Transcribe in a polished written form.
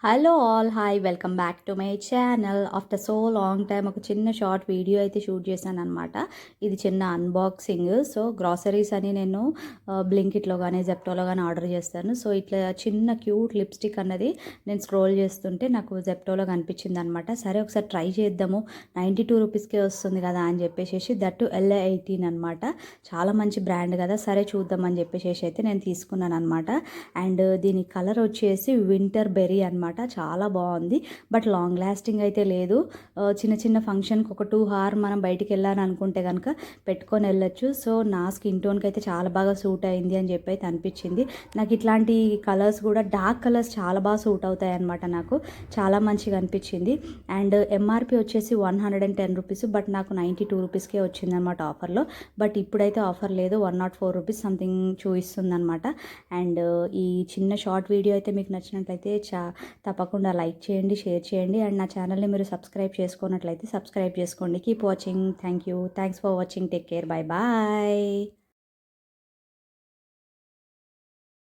Hello all hi welcome back to my channel. After so long time ఒక చిన్న short video అయితే shoot చేశాను అనమాట. ఇది చిన్న అన్బాక్సింగ్. సో గ్రాసరీస్ అని నేను బ్లింకిట్లో కానీ జెప్టోలో కానీ ఆర్డర్ చేస్తాను. సో ఇట్లా చిన్న క్యూట్ లిప్స్టిక్ అన్నది నేను స్క్రోల్ చేస్తుంటే నాకు జెప్టోలో కనిపించింది అనమాట. సరే ఒకసారి ట్రై చేద్దాము, 92 రూపీస్కే వస్తుంది కదా అని చెప్పేసి, దట్టు LA18 అనమాట. చాలా మంచి బ్రాండ్ కదా, సరే చూద్దామని చెప్పేసి అయితే నేను తీసుకున్నాను అనమాట. అండ్ దీని కలర్ వచ్చేసి వింటర్ బెర్రీ అనమాట. చాలా బాగుంది, బట్ లాంగ్ లాస్టింగ్ అయితే లేదు. చిన్న చిన్న ఫంక్షన్కి ఒక 2 hours మనం బయటికి వెళ్ళాలని అనుకుంటే కనుక పెట్టుకొని వెళ్ళొచ్చు. సో నా స్కిన్ టోన్కి అయితే చాలా బాగా సూట్ అయింది అని చెప్పి అయితే అనిపించింది. నాకు ఇట్లాంటి కలర్స్ కూడా డార్క్ కలర్స్ చాలా బాగా సూట్ అవుతాయి అనమాట. నాకు చాలా మంచిగా అనిపించింది. అండ్ MRP వచ్చేసి 110 రూపీస్, బట్ నాకు 92 రూపీస్కే వచ్చింది అనమాట ఆఫర్లో. బట్ ఇప్పుడైతే ఆఫర్ లేదు, 104 రూపీస్ సంథింగ్ చూపిస్తుంది అనమాట. అండ్ ఈ చిన్న షార్ట్ వీడియో అయితే మీకు నచ్చినట్లయితే తప్పకుండా లైక్ చేయండి, షేర్ చేయండి. అండ్ నా ఛానల్ని మీరు సబ్స్క్రైబ్ చేసుకున్నట్లయితే సబ్స్క్రైబ్ చేసుకోండి. Keep watching. Thanks for watching. Take care. Bye bye.